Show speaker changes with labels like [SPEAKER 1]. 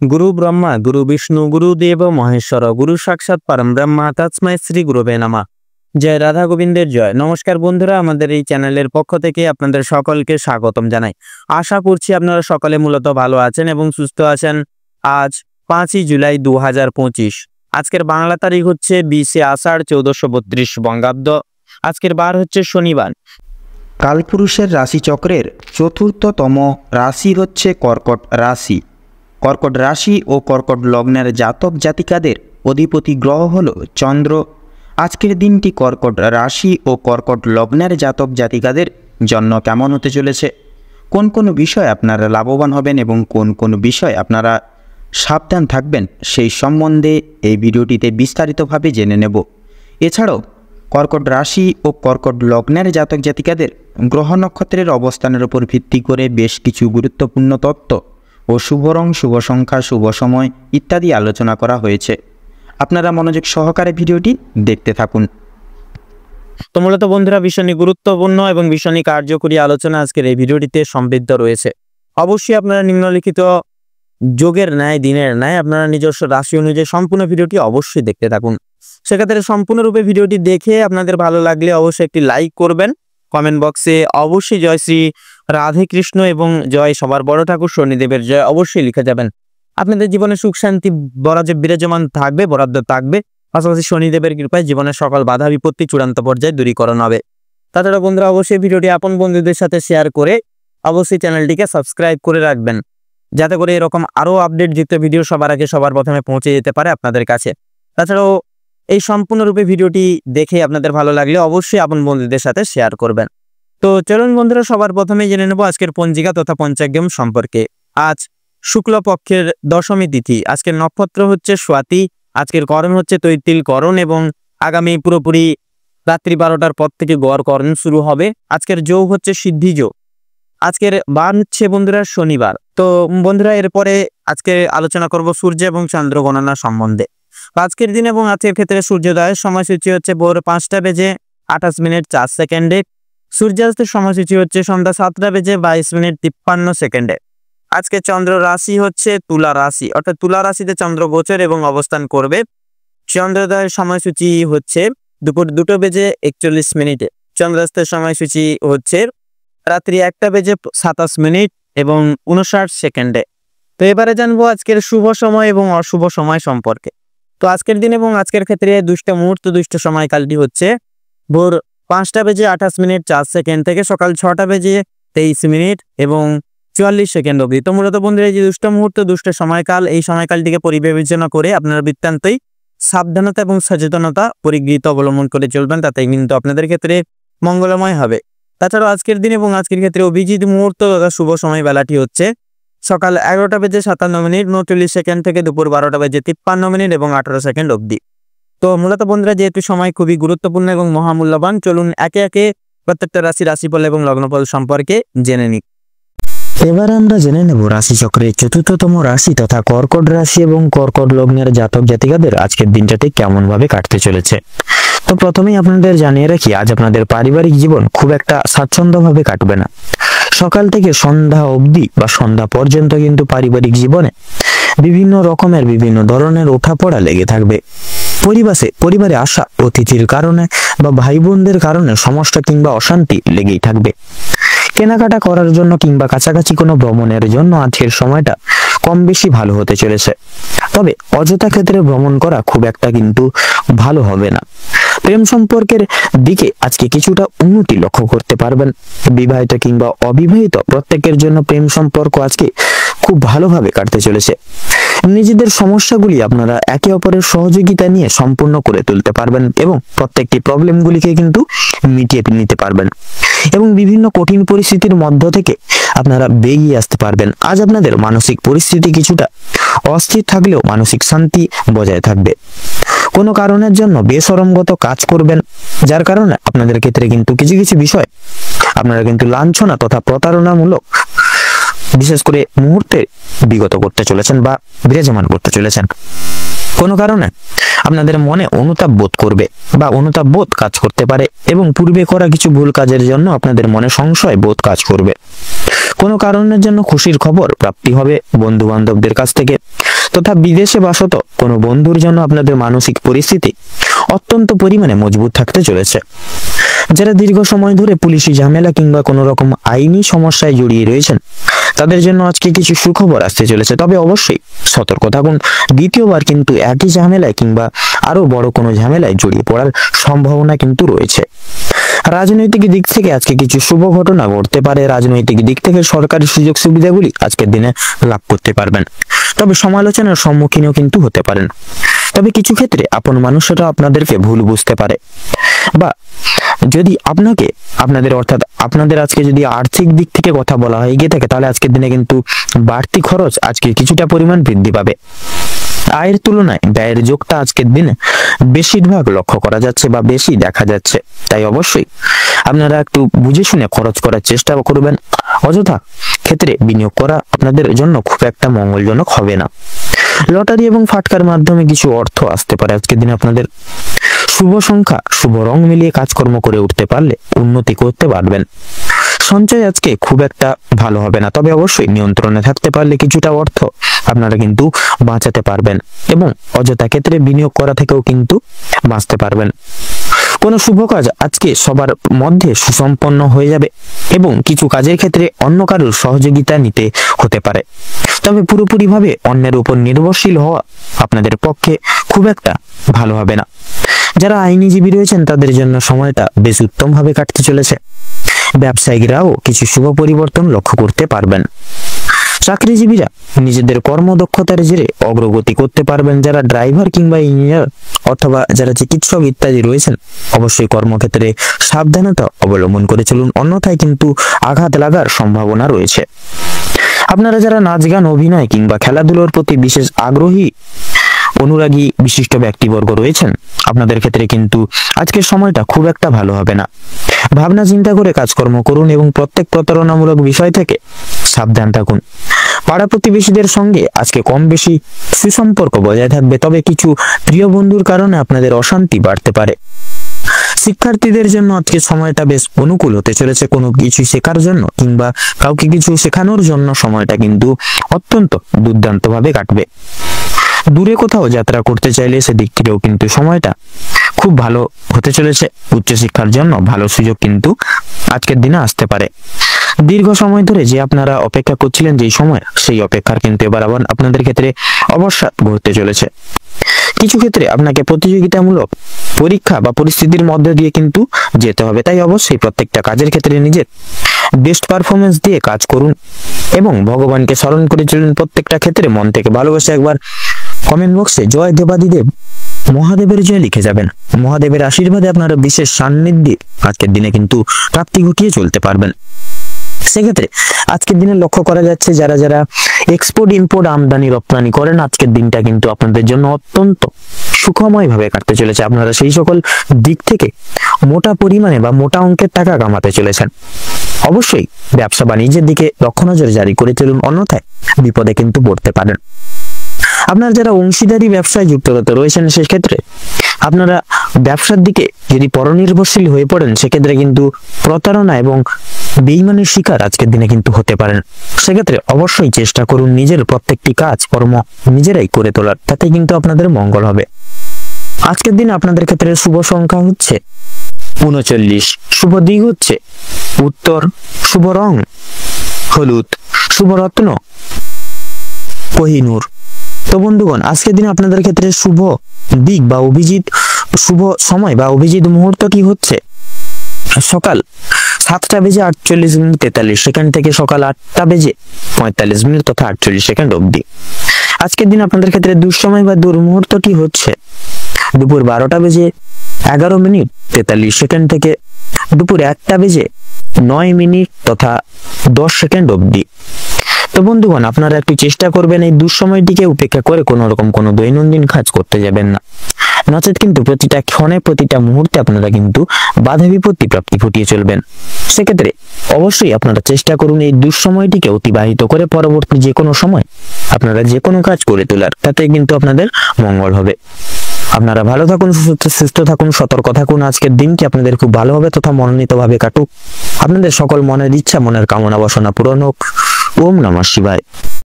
[SPEAKER 1] गुरु ब्रह्मा गुरु विष्णु गुरुदेव महेश्वर गुरु साक्षाৎ परम ब्रह्मा तस्मै श्री गुरुवे नमः। जय राधा गोविंदेर जय। नमस्कार बंधुरा, आमादेर এই চ্যানেলের পক্ষ থেকে আপনাদের সকলকে স্বাগতম জানাই। আশা করছি আপনারা সকলে মূলত ভালো আছেন এবং সুস্থ আছেন। আজ 5ই জুলাই 2025। আজকের বাংলা তারিখ হচ্ছে 20 আষাঢ় 1432 বঙ্গাব্দ। আজকের বার হচ্ছে শনিবার।
[SPEAKER 2] কালপুরুষের রাশিচক্রের চতুর্থতম রাশি হচ্ছে কর্কট রাশি। কর্কট রাশি ও কর্কট লগ্নের জাতক জাতিকাদের অধিপতি গ্রহ হল চন্দ্র। আজকের দিনটি কর্কট রাশি ও কর্কট লগ্নের জাতক জাতিকাদের জন্য কেমন হতে চলেছে, কোন কোন বিষয় আপনারা লাভবান হবেন এবং কোন কোন বিষয় আপনারা সাবধান থাকবেন, সেই সম্বন্ধে এই ভিডিওটিতে বিস্তারিতভাবে জেনে নেব। এছাড়াও কর্কট রাশি ও কর্কট লগ্নের জাতক জাতিকাদের গ্রহ নক্ষত্রের অবস্থানের উপর ভিত্তি করে বেশ কিছু গুরুত্বপূর্ণ তত্ত্ব ও শুভ রং, শুভ সংখ্যা, শুভ সময় ইত্যাদি আলোচনা করা হয়েছে। আপনারা মনোযোগ সহকারে ভিডিওটি দেখতে থাকুন।
[SPEAKER 1] তো মূলত বন্ধুরা, ভীষণই গুরুত্বপূর্ণ এবং ভীষণই কার্যকরী আলোচনা আজকের এই ভিডিওটিতে সমৃদ্ধ রয়েছে। অবশ্যই আপনারা নিম্নলিখিত যোগের ন্যায়, দিনের ন্যায় আপনারা নিজস্ব রাশি অনুযায়ী সম্পূর্ণ ভিডিওটি অবশ্যই দেখতে থাকুন। সেক্ষেত্রে সম্পূর্ণরূপে ভিডিওটি দেখে আপনাদের ভালো লাগলে অবশ্যই একটি লাইক করবেন। কমেন্ট বক্সে অবশ্যই জয় শ্রী রাধে কৃষ্ণ এবং জয় সবার বড় ঠাকুর শনিদেবের জয় অবশ্যই লিখে যাবেন। আপনাদের জীবনে সুখ শান্তি বিরাজমান থাকবে, বরাদ্দ থাকবে। পাশাপাশি শনিদেবের কৃপায় জীবনের সকল বাধা বিপত্তি চূড়ান্ত পর্যায়ে দূরীকরণ হবে। তাছাড়া বন্ধুরা, অবশ্যই ভিডিওটি আপন বন্ধুদের সাথে শেয়ার করে অবশ্যই চ্যানেলটিকে সাবস্ক্রাইব করে রাখবেন, যাতে করে এরকম আরও আপডেটযুক্ত ভিডিও সবার আগে সবার প্রথমে পৌঁছে যেতে পারে আপনাদের কাছে। তাছাড়াও এই সম্পূর্ণরূপে ভিডিওটি দেখে আপনাদের ভালো লাগলে অবশ্যই আপন বন্ধুদের সাথে শেয়ার করবেন। তো চলুন বন্ধুরা, সবার প্রথমে জেনে নেব আজকের পঞ্জিকা তথা পঞ্চাগ্রাম সম্পর্কে। আজ শুক্লপক্ষের দশমী তিথি। আজকের নক্ষত্র হচ্ছে স্বাতি। আজকের করণ হচ্ছে তৈতিল করণ এবং আগামী পুরোপুরি রাত্রি 12টার পর থেকে গড় করণ শুরু হবে। আজকের যোগ হচ্ছে সিদ্ধি যোগ। আজকের বার হচ্ছে বন্ধুরা শনিবার। তো বন্ধুরা, এরপরে আজকে আলোচনা করব সূর্য এবং চন্দ্র গণনা সম্বন্ধে। আজকের দিন এবং আজকের ক্ষেত্রে সূর্যোদয়ের সময়সূচি হচ্ছে ভোর 5:28:04। সূর্যাস্তের সময়সূচি হচ্ছে সন্ধ্যা 7:22:53। আজকে চন্দ্র রাশি হচ্ছে তুলা রাশি, অর্থাৎ তুলা রাশিতে চন্দ্র গোচর এবং অবস্থান করবে। চন্দ্রোদয়ের সময়সূচি হচ্ছে দুপুর 2:41। চন্দ্রাস্তের সময়সূচি হচ্ছে রাত্রি 1:27 এবং 59। তো এবারে জানবো আজকের শুভ সময় এবং অশুভ সময় সম্পর্কে। তো আজকের দিন এবং আজকের ক্ষেত্রে দুষ্ট মুহূর্ত, দুষ্ট সময়কালটি হচ্ছে ভোর 5:28:04 থেকে সকাল 6:23 এবং 44 অবধি। তো মূলত বন্ধুরা, এই যে দুষ্ট মুহূর্ত, দুষ্ট সময়কাল, এই সময়কালটিকে পরিবিবেচনা করে আপনারা বৃত্তান্তই সাবধানতা এবং সচেতনতা পরিগৃহীত অবলম্বন করে চলবেন, তাতে কিন্তু আপনাদের ক্ষেত্রে মঙ্গলময় হবে। তাছাড়াও আজকের দিন এবং আজকের ক্ষেত্রে অভিজিৎ মুহূর্ত তথা শুভ সময় বেলাটি হচ্ছে সকাল 11:57:39 থেকে দুপুর 12:53 এবং 18 অবধি। তো মূলত বন্ধুরা, যেহেতু সময় খুবই গুরুত্বপূর্ণ এবং মহামূল্যবান, চলুন একে একে প্রত্যেকটা রাশিফল এবং লগ্নফল সম্পর্কে জেনে নিই।
[SPEAKER 2] এবার আমরা জেনে নেব রাশিচক্রের চতুর্থতম রাশি তথা কর্কট রাশি এবং কর্কট লগ্নের জাতক জাতিকাদের আজকের দিনটাতে কেমন ভাবে কাটতে চলেছে। তো প্রথমেই আপনাদের জানিয়ে রাখি, আজ আপনাদের পারিবারিক জীবন খুব একটা স্বাচ্ছন্দ্যভাবে কাটবে না। সকাল থেকে সন্ধ্যা অবধি বা সন্ধ্যা পর্যন্ত কিন্তু পারিবারিক জীবনে বিভিন্ন রকমের বিভিন্ন ধরনের ওঠাপড়া লেগে থাকবে। পরিবারে আসা অতিথির কারণে বা ভাই বোনদের কারণে সমস্যা কিংবা অশান্তি লেগেই থাকবে। কেনাকাটা করার জন্য কিংবা কাছাকাছি কোনো ভ্রমণের জন্য আজকের সময়টা কম বেশি ভালো হতে চলেছে। তবে অযথা ক্ষেত্রে ভ্রমণ করা খুব একটা কিন্তু ভালো হবে না। প্রেম সম্পর্কের দিকে আজকে কিছুটা উন্নতি লক্ষ্য করতে পারবেন। বিবাহিত কিংবা অবিবাহিত প্রত্যেকের জন্য প্রেম সম্পর্ক আজকে খুব ভালোভাবে কাটতে চলেছে। নিজেদের সমস্যাগুলি আপনারা একে অপরের সহযোগিতা নিয়ে সম্পূর্ণ করে তুলতে পারবেন এবং প্রত্যেকটি প্রবলেমগুলিকে কিন্তু মিটিয়ে নিতে পারবেন এবং বিভিন্ন কঠিন পরিস্থিতির মধ্য থেকে আপনারা বেরিয়ে আসতে পারবেন। আজ আপনাদের মানসিক পরিস্থিতি কিছুটা অস্থির থাকলেও মানসিক শান্তি বজায় থাকবে। কোনো কারণের জন্য বেশরমগত কাজ করবেন, যার কারণে আপনাদের ক্ষেত্রে কিন্তু কিছু কিছু বিষয় আপনারা কিন্তু লাঞ্ছনা তথা প্রতারণামূলক বিশেষ করে মুহূর্তে বিগত করতে চলেছেন বা বিরাজমান করতে চলেছেন। কোনো কারণে আপনাদের মনে অনুতাপ বোধ করবে বা অনুতাপ বোধ কাজ করতে পারে এবং পূর্বে করা কিছু ভুল কাজের জন্য আপনাদের মনে সংশয় বোধ কাজ করবে। কোনো কারণের জন্য খুশির খবর প্রাপ্তি হবে বন্ধু বান্ধবদের কাছ থেকে। তথা বিদেশে বাসত কোনো বন্ধুর জন্য আপনাদের মানসিক পরিস্থিতি অত্যন্ত পরিমাণে মজবুত থাকতে চলেছে। যারা দীর্ঘ সময় ধরে পুলিশি ঝামেলা কিংবা কোনো রকম আইনি সমস্যায় জড়িয়ে রয়েছেন তাদের জন্য আজকে কিছু সুখবর আসতে চলেছে, তবে অবশ্যই সতর্ক থাকুন। দ্বিতীয়বার কিন্তু একই ঝামেলায় কিংবা আরো বড় কোনো ঝামেলায় জড়িয়ে পড়ার সম্ভাবনা কিন্তু রয়েছে। রাজনৈতিক দিক থেকে আজকে কিছু শুভ ঘটনা ঘটতে পারে। রাজনৈতিক দিক থেকে সরকারি সুযোগ সুবিধাগুলি আজকের দিনে লাভ করতে পারবেন, তবে সমালোচনার সম্মুখীনও কিন্তু হতে পারেন। তবে কিছু ক্ষেত্রে আপন মানুষরা আপনাদেরকে ভুল বুঝতে পারে, বা যদি আপনাদের আজকে যদি আর্থিক দিক থেকে কথা বলা হয়ে গিয়ে থাকে তাহলে আজকের দিনে কিন্তু বাড়তি খরচ আজকে কিছুটা পরিমাণ বৃদ্ধি পাবে। আয়ের তুলনায় ব্যয়ের যোগটা আজকের দিনে বেশিরভাগ লক্ষ্য করা যাচ্ছে বা বেশি দেখা যাচ্ছে, তাই অবশ্যই আপনারা একটু বুঝে শুনে খরচ করার চেষ্টা করবেন। অযথা ক্ষেত্রে বিনিয়োগ করা আপনাদের জন্য খুব একটা মঙ্গলজনক হবে না। লটারি এবং ফাটকার মাধ্যমে কিছু অর্থ আসতে পারে আজকের দিনে আপনাদের। শুভ সংখ্যা শুভ রং মিলিয়ে কাজকর্ম করে উঠতে পারলে উন্নতি করতে পারবেন। সঞ্চয় আজকে খুব একটা ভালো হবে না, তবে অবশ্যই নিয়ন্ত্রণে থাকতে পারলে কিছুটা অর্থ আপনারা কিন্তু বাঁচাতে পারবেন এবং অযথা ক্ষেত্রে বিনিয়োগ করা থেকেও কিন্তু বাঁচতে পারবেন। কোনো শুভ কাজ আজকে সবার মধ্যে সুসম্পন্ন হয়ে যাবে এবং কিছু কাজের ক্ষেত্রে অন্য কারোর সহযোগিতা নিতে হতে পারে, তবে পুরোপুরিভাবে অন্যের উপর নির্ভরশীল হওয়া আপনাদের পক্ষে খুব একটা ভালো হবে না। যারা আইনজীবী রয়েছেন তাদের জন্য সময়টা বেশ উত্তমভাবে কাটতে চলেছে। ব্যবসায়িকরাও কিছু শুভ পরিবর্তন লক্ষ্য করতে পারবেন। চাকরিজীবীরা নিজেদের কর্মদক্ষতার জেরে অগ্রগতি করতে পারবেন। যারা ড্রাইভার কিংবা ইঞ্জিনিয়ার অথবা যারা চিকিৎসক ইত্যাদি রয়েছেন অবশ্যই কর্মক্ষেত্রে সাবধানতা অবলম্বন করে চলুন, অন্যথায় কিন্তু আঘাত লাগার সম্ভাবনা রয়েছে। আপনারা যারা নাচ গান অভিনয় কিংবা খেলাধুলোর প্রতি বিশেষ আগ্রহী অনুরাগী বিশিষ্ট ব্যক্তিবর্গ রয়েছেন আপনাদের ক্ষেত্রে কিন্তু আজকের সময়টা খুব একটা ভালো হবে না। ভাবনা চিন্তা করে কাজকর্ম করুন এবং প্রত্যেক প্রতারণামূলক বিষয় থেকে সাবধান থাকুন। পাড়া প্রতিবেশীদের সঙ্গে আজকে কম বেশি সুসম্পর্ক বজায় থাকবে, তবে কিছু প্রিয় বন্ধুর কারণে আপনাদের অশান্তি বাড়তে পারে। শিক্ষার্থীদের জন্য আজকে সময়টা বেশ অনুকূল হতে চলেছে। কোনো কিছু শেখার জন্য কিংবা কাউকে কিছু শেখানোর জন্য সময়টা কিন্তু অত্যন্ত দুর্দান্ত ভাবে কাটবে। দূরে কোথাও যাত্রা করতে চাইলে সেদিক থেকেও কিন্তু সময়টা খুব ভালো হতে চলেছে। উচ্চশিক্ষার জন্য ভালো সুযোগ কিন্তু আজকের দিনে আসতে পারে। দীর্ঘ সময় ধরে যে আপনারা অপেক্ষা করছিলেন যেই সময়, সেই অপেক্ষার কিন্তু এবার আবার আপনাদের ক্ষেত্রে অবসাদ ঘটতে চলেছে। কিছু ক্ষেত্রে আপনাকে প্রতিযোগিতামূলক পরীক্ষা বা পরিস্থিতির মধ্যে দিয়ে কিন্তু যেতে হবে, তাই অবশ্যই প্রত্যেকটা কাজের ক্ষেত্রে নিজের বেস্ট পারফরমেন্স দিয়ে কাজ করুন এবং ভগবানকে স্মরণ করে চলুন। প্রত্যেকটা ক্ষেত্রে মন থেকে ভালোবাসে একবার কমেন্ট বক্সে জয় দেবাদিদেব মহাদেবের জয় লিখে যাবেন। মহাদেবের আশীর্বাদে আপনারা বিশেষ সান্নিধ্যে আজকের দিনে কিন্তু প্রাপ্তি ঘটিয়ে চলতে পারবেন। সেক্ষেত্রে আজকের দিনে লক্ষ্য করা যাচ্ছে যারা যারা এক্সপোর্ট ইম্পোর্ট আমদানি রপ্তানি করেন আজকের দিনটা কিন্তু আপনাদের জন্য অত্যন্ত সুখময় ভাবে কাটতে চলেছে। আপনারা সেই সকল দিক থেকে মোটা পরিমাণে বা মোটা অঙ্কের টাকা কামাতে চলেছেন। অবশ্যই ব্যবসা বাণিজ্যের দিকে লক্ষ্য নজর জারি করে চলুন, অন্যথায় বিপদে কিন্তু পড়তে পারেন। আপনারা যারা অংশীদারি ব্যবসায় যুক্ত রয়েছেন সেক্ষেত্রে আপনারা ব্যবসার দিকে যদি পরনির্ভরশীল হয়ে পড়েন সেক্ষেত্রে কিন্তু প্রতারণা এবং বেইমানির শিকার আজকের দিনে কিন্তু হতে পারেন। সেক্ষেত্রে অবশ্যই চেষ্টা করুন নিজের প্রত্যেকটি কাজ কর্ম নিজেরাই করে তোলার, তাতে কিন্তু আপনাদের মঙ্গল হবে। আজকের দিনে আপনাদের ক্ষেত্রে শুভ সংখ্যা হচ্ছে 39, শুভ দিক হচ্ছে উত্তর, শুভ রং হলুদ, শুভ রত্ন কোহিনূর। তো বন্ধুগণ আজকের দিনে আপনাদের ক্ষেত্রে শুভ দিক বা অভিজিৎ শুভ সময় বা অভিজিৎ মুহূর্ত কি হচ্ছে সকাল 7টা বেজে 48 মিনিট 43 সেকেন্ড থেকে সকাল 8টা বেজে 45 মিনিট তথা 48 সেকেন্ড অবধি। আজকের দিন আপনাদের ক্ষেত্রে দুঃসময় বা দুর্মুহূর্তটি হচ্ছে দুপুর 12টা বেজে 11 মিনিট 43 সেকেন্ড থেকে দুপুর 1টা বেজে 9 মিনিট তথা 10 সেকেন্ড অবধি। তো বন্ধুগণ আপনারা একটু চেষ্টা করবেন এই দুঃসময়টিকে উপেক্ষা করে কোনো রকম কোনো দৈনন্দিন কাজ করতে যাবেন না, নচেত কিন্তু প্রতিটা ক্ষণে প্রতিটা মুহূর্তে আপনারা কিন্তু বাধা বিপত্তি প্রাপ্তি ঘটিয়ে চলবেন। সেক্ষেত্রে অবশ্যই আপনারা চেষ্টা করুন এই দুঃসময়টিকে অতিবাহিত করে পরবর্তী যে কোনো সময় আপনারা যে কোনো কাজ করে তোলার, তাতে কিন্তু আপনাদের মঙ্গল হবে। আপনারা ভালো থাকুন, সুস্থ থাকুন, সতর্ক থাকুন। আজকের দিনটি আপনাদের খুব ভালো হবে তথা মনোনীত ভাবে কাটুক। আপনাদের সকল মনের ইচ্ছা মনের কামনা বাসনা পূরণ হোক। ওম নমঃ শিবায়।